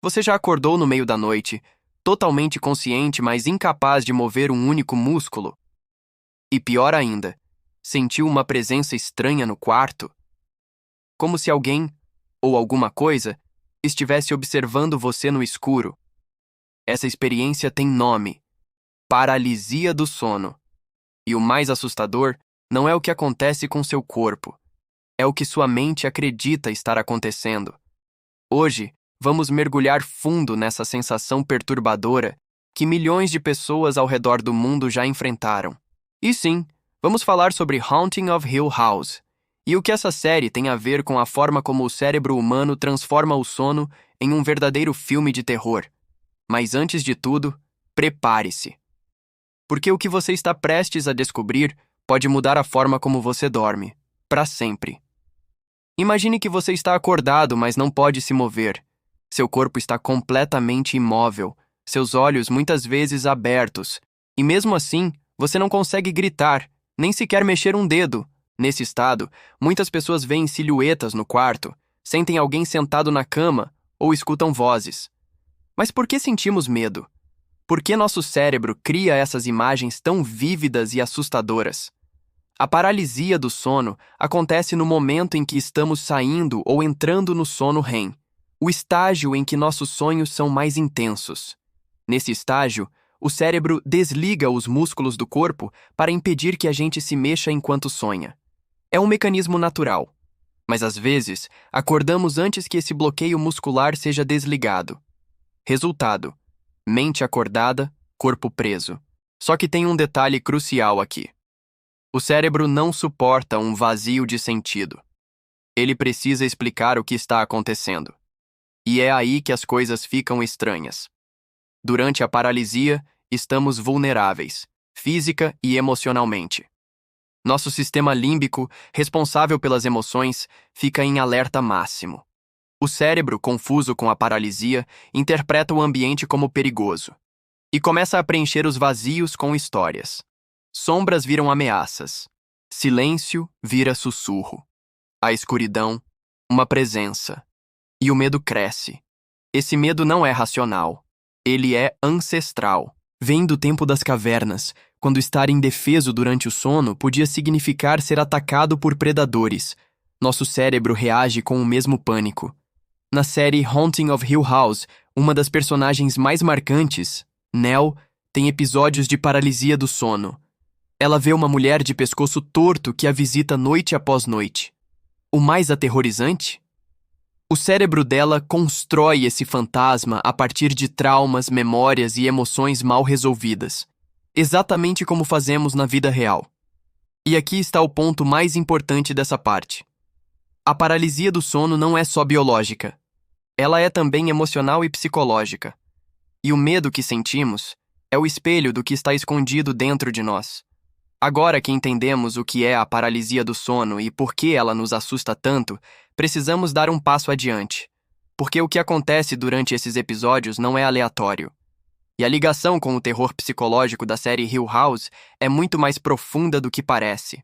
Você já acordou no meio da noite, totalmente consciente, mas incapaz de mover um único músculo? E pior ainda, sentiu uma presença estranha no quarto? Como se alguém, ou alguma coisa, estivesse observando você no escuro. Essa experiência tem nome: paralisia do sono. E o mais assustador não é o que acontece com seu corpo, é o que sua mente acredita estar acontecendo. Hoje, vamos mergulhar fundo nessa sensação perturbadora que milhões de pessoas ao redor do mundo já enfrentaram. E sim, vamos falar sobre Haunting of Hill House e o que essa série tem a ver com a forma como o cérebro humano transforma o sono em um verdadeiro filme de terror. Mas antes de tudo, prepare-se. Porque o que você está prestes a descobrir pode mudar a forma como você dorme, para sempre. Imagine que você está acordado, mas não pode se mover. Seu corpo está completamente imóvel, seus olhos muitas vezes abertos, e mesmo assim, você não consegue gritar, nem sequer mexer um dedo. Nesse estado, muitas pessoas veem silhuetas no quarto, sentem alguém sentado na cama ou escutam vozes. Mas por que sentimos medo? Por que nosso cérebro cria essas imagens tão vívidas e assustadoras? A paralisia do sono acontece no momento em que estamos saindo ou entrando no sono REM, o estágio em que nossos sonhos são mais intensos. Nesse estágio, o cérebro desliga os músculos do corpo para impedir que a gente se mexa enquanto sonha. É um mecanismo natural, mas às vezes acordamos antes que esse bloqueio muscular seja desligado. Resultado: mente acordada, corpo preso. Só que tem um detalhe crucial aqui. O cérebro não suporta um vazio de sentido. Ele precisa explicar o que está acontecendo. E é aí que as coisas ficam estranhas. Durante a paralisia, estamos vulneráveis, física e emocionalmente. Nosso sistema límbico, responsável pelas emoções, fica em alerta máximo. O cérebro, confuso com a paralisia, interpreta o ambiente como perigoso e começa a preencher os vazios com histórias. Sombras viram ameaças. Silêncio vira sussurro. A escuridão, uma presença. E o medo cresce. Esse medo não é racional. Ele é ancestral. Vem do tempo das cavernas, quando estar indefeso durante o sono podia significar ser atacado por predadores. Nosso cérebro reage com o mesmo pânico. Na série Haunting of Hill House, uma das personagens mais marcantes, Nell, tem episódios de paralisia do sono. Ela vê uma mulher de pescoço torto que a visita noite após noite. O mais aterrorizante? O cérebro dela constrói esse fantasma a partir de traumas, memórias e emoções mal resolvidas, exatamente como fazemos na vida real. E aqui está o ponto mais importante dessa parte. A paralisia do sono não é só biológica. Ela é também emocional e psicológica. E o medo que sentimos é o espelho do que está escondido dentro de nós. Agora que entendemos o que é a paralisia do sono e por que ela nos assusta tanto, precisamos dar um passo adiante. Porque o que acontece durante esses episódios não é aleatório. E a ligação com o terror psicológico da série Hill House é muito mais profunda do que parece.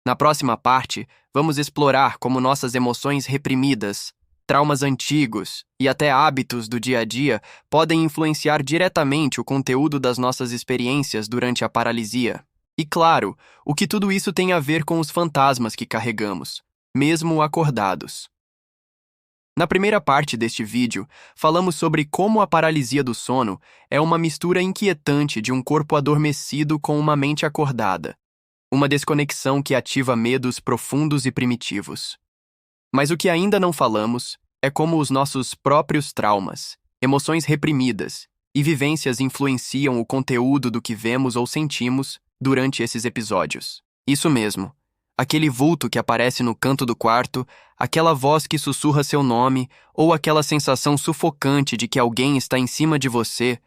Na próxima parte, vamos explorar como nossas emoções reprimidas, traumas antigos e até hábitos do dia a dia podem influenciar diretamente o conteúdo das nossas experiências durante a paralisia. E claro, o que tudo isso tem a ver com os fantasmas que carregamos, mesmo acordados. Na primeira parte deste vídeo, falamos sobre como a paralisia do sono é uma mistura inquietante de um corpo adormecido com uma mente acordada, uma desconexão que ativa medos profundos e primitivos. Mas o que ainda não falamos é como os nossos próprios traumas, emoções reprimidas e vivências influenciam o conteúdo do que vemos ou sentimos durante esses episódios. Isso mesmo, aquele vulto que aparece no canto do quarto, aquela voz que sussurra seu nome ou aquela sensação sufocante de que alguém está em cima de você,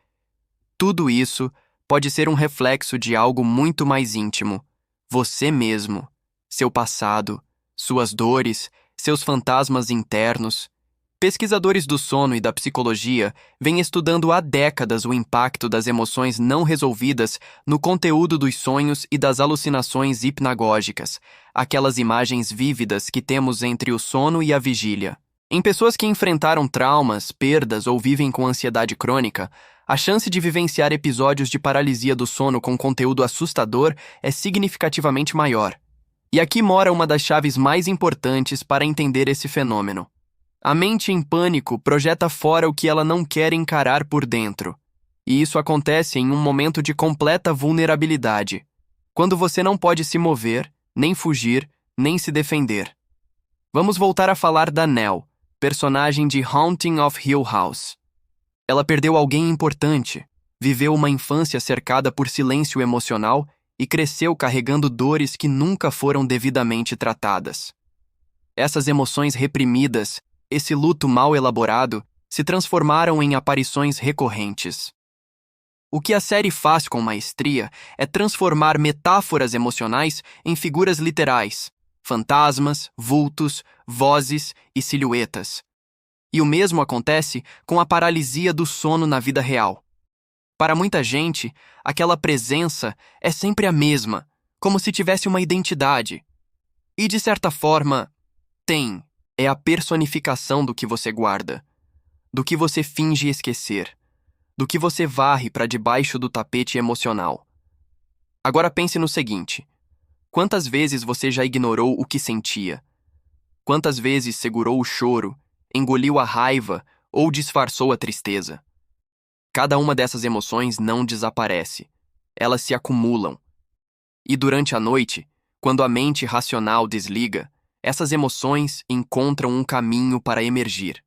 tudo isso pode ser um reflexo de algo muito mais íntimo. Você mesmo, seu passado, suas dores, seus fantasmas internos. Pesquisadores do sono e da psicologia vêm estudando há décadas o impacto das emoções não resolvidas no conteúdo dos sonhos e das alucinações hipnagógicas, aquelas imagens vívidas que temos entre o sono e a vigília. Em pessoas que enfrentaram traumas, perdas ou vivem com ansiedade crônica, a chance de vivenciar episódios de paralisia do sono com conteúdo assustador é significativamente maior. E aqui mora uma das chaves mais importantes para entender esse fenômeno. A mente em pânico projeta fora o que ela não quer encarar por dentro. E isso acontece em um momento de completa vulnerabilidade, quando você não pode se mover, nem fugir, nem se defender. Vamos voltar a falar da Nell, personagem de Haunting of Hill House. Ela perdeu alguém importante, viveu uma infância cercada por silêncio emocional e cresceu carregando dores que nunca foram devidamente tratadas. Essas emoções reprimidas, esse luto mal elaborado, se transformaram em aparições recorrentes. O que a série faz com maestria é transformar metáforas emocionais em figuras literais, fantasmas, vultos, vozes e silhuetas. E o mesmo acontece com a paralisia do sono na vida real. Para muita gente, aquela presença é sempre a mesma, como se tivesse uma identidade. E, de certa forma, tem. É a personificação do que você guarda, do que você finge esquecer, do que você varre para debaixo do tapete emocional. Agora pense no seguinte: quantas vezes você já ignorou o que sentia? Quantas vezes segurou o choro, engoliu a raiva ou disfarçou a tristeza? Cada uma dessas emoções não desaparece. Elas se acumulam. E durante a noite, quando a mente racional desliga, essas emoções encontram um caminho para emergir.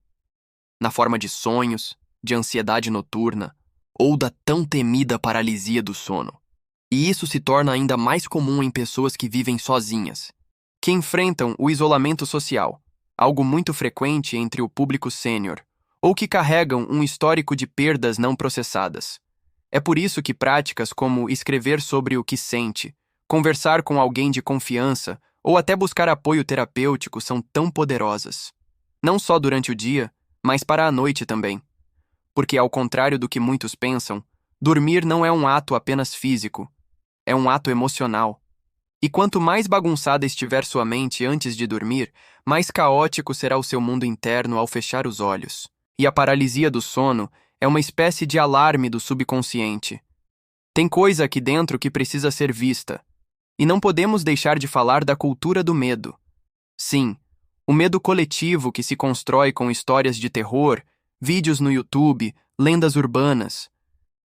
Na forma de sonhos, de ansiedade noturna ou da tão temida paralisia do sono. E isso se torna ainda mais comum em pessoas que vivem sozinhas, que enfrentam o isolamento social, algo muito frequente entre o público sênior, ou que carregam um histórico de perdas não processadas. É por isso que práticas como escrever sobre o que sente, conversar com alguém de confiança ou até buscar apoio terapêutico são tão poderosas. Não só durante o dia, mas para a noite também. Porque, ao contrário do que muitos pensam, dormir não é um ato apenas físico, é um ato emocional. E quanto mais bagunçada estiver sua mente antes de dormir, mais caótico será o seu mundo interno ao fechar os olhos. E a paralisia do sono é uma espécie de alarme do subconsciente. Tem coisa aqui dentro que precisa ser vista. E não podemos deixar de falar da cultura do medo. Sim, o medo coletivo que se constrói com histórias de terror, vídeos no YouTube, lendas urbanas.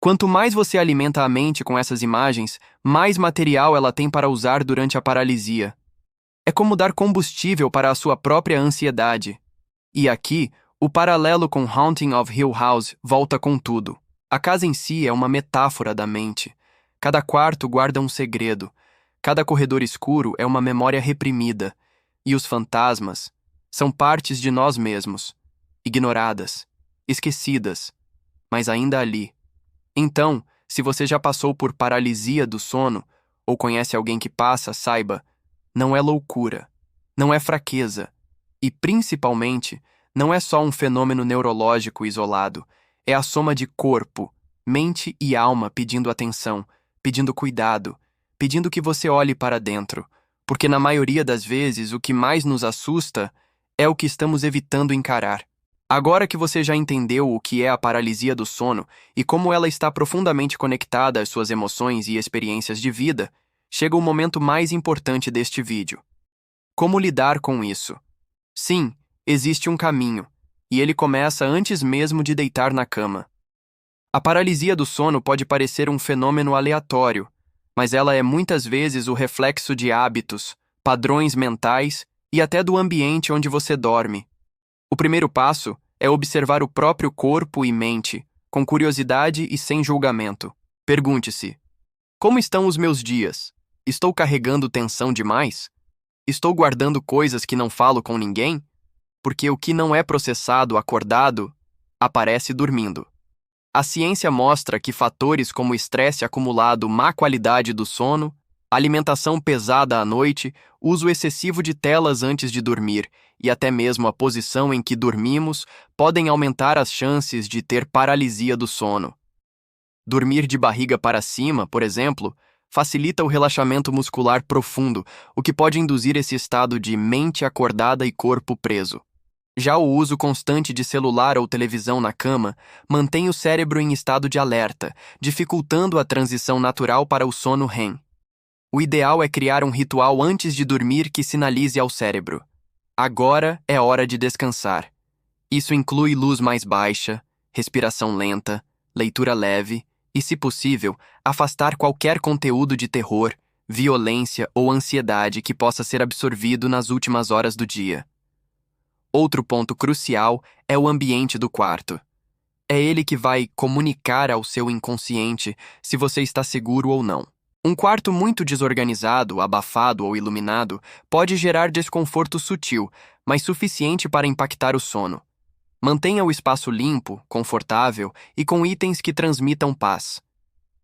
Quanto mais você alimenta a mente com essas imagens, mais material ela tem para usar durante a paralisia. É como dar combustível para a sua própria ansiedade. E aqui, o paralelo com Haunting of Hill House volta com tudo. A casa em si é uma metáfora da mente. Cada quarto guarda um segredo. Cada corredor escuro é uma memória reprimida. E os fantasmas são partes de nós mesmos, ignoradas, esquecidas, mas ainda ali. Então, se você já passou por paralisia do sono, ou conhece alguém que passa, saiba, não é loucura, não é fraqueza, e principalmente, não é só um fenômeno neurológico isolado, é a soma de corpo, mente e alma pedindo atenção, pedindo cuidado, pedindo que você olhe para dentro, porque na maioria das vezes o que mais nos assusta é o que estamos evitando encarar. Agora que você já entendeu o que é a paralisia do sono e como ela está profundamente conectada às suas emoções e experiências de vida, chega o momento mais importante deste vídeo. Como lidar com isso? Sim, existe um caminho, e ele começa antes mesmo de deitar na cama. A paralisia do sono pode parecer um fenômeno aleatório, mas ela é muitas vezes o reflexo de hábitos, padrões mentais e até do ambiente onde você dorme. O primeiro passo é observar o próprio corpo e mente, com curiosidade e sem julgamento. Pergunte-se: como estão os meus dias? Estou carregando tensão demais? Estou guardando coisas que não falo com ninguém? Porque o que não é processado acordado, aparece dormindo. A ciência mostra que fatores como estresse acumulado, má qualidade do sono, alimentação pesada à noite, uso excessivo de telas antes de dormir e até mesmo a posição em que dormimos podem aumentar as chances de ter paralisia do sono. Dormir de barriga para cima, por exemplo, facilita o relaxamento muscular profundo, o que pode induzir esse estado de mente acordada e corpo preso. Já o uso constante de celular ou televisão na cama mantém o cérebro em estado de alerta, dificultando a transição natural para o sono REM. O ideal é criar um ritual antes de dormir que sinalize ao cérebro: agora é hora de descansar. Isso inclui luz mais baixa, respiração lenta, leitura leve e, se possível, afastar qualquer conteúdo de terror, violência ou ansiedade que possa ser absorvido nas últimas horas do dia. Outro ponto crucial é o ambiente do quarto. É ele que vai comunicar ao seu inconsciente se você está seguro ou não. Um quarto muito desorganizado, abafado ou iluminado pode gerar desconforto sutil, mas suficiente para impactar o sono. Mantenha o espaço limpo, confortável e com itens que transmitam paz.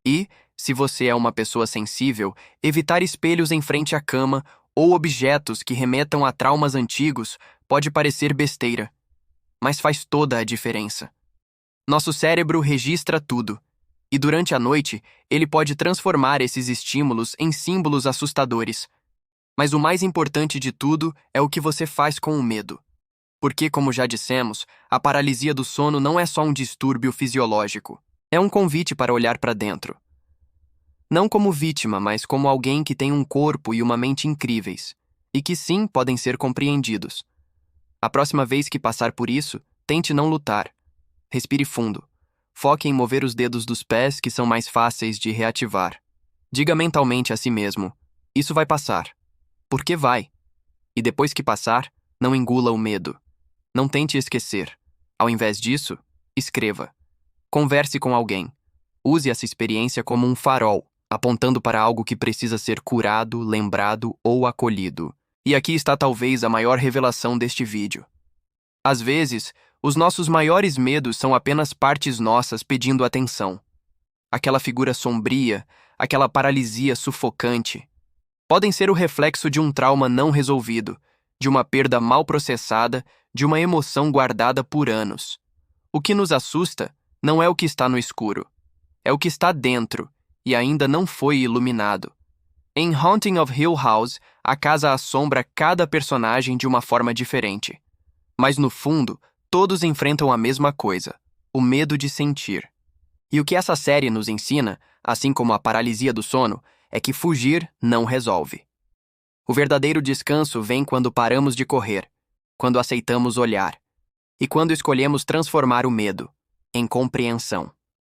E, se você é uma pessoa sensível, evitar espelhos em frente à cama ou objetos que remetam a traumas antigos pode parecer besteira, mas faz toda a diferença. Nosso cérebro registra tudo, e durante a noite ele pode transformar esses estímulos em símbolos assustadores. Mas o mais importante de tudo é o que você faz com o medo. Porque, como já dissemos, a paralisia do sono não é só um distúrbio fisiológico. É um convite para olhar para dentro. Não como vítima, mas como alguém que tem um corpo e uma mente incríveis, e que sim podem ser compreendidos. A próxima vez que passar por isso, tente não lutar. Respire fundo. Foque em mover os dedos dos pés, que são mais fáceis de reativar. Diga mentalmente a si mesmo: isso vai passar. Porque vai. E depois que passar, não engula o medo. Não tente esquecer. Ao invés disso, escreva. Converse com alguém. Use essa experiência como um farol, apontando para algo que precisa ser curado, lembrado ou acolhido. E aqui está talvez a maior revelação deste vídeo. Às vezes, os nossos maiores medos são apenas partes nossas pedindo atenção. Aquela figura sombria, aquela paralisia sufocante, podem ser o reflexo de um trauma não resolvido, de uma perda mal processada, de uma emoção guardada por anos. O que nos assusta não é o que está no escuro, é o que está dentro e ainda não foi iluminado. Em Haunting of Hill House, a casa assombra cada personagem de uma forma diferente. Mas no fundo, todos enfrentam a mesma coisa: o medo de sentir. E o que essa série nos ensina, assim como a paralisia do sono, é que fugir não resolve. O verdadeiro descanso vem quando paramos de correr, quando aceitamos olhar, e quando escolhemos transformar o medo em compreensão.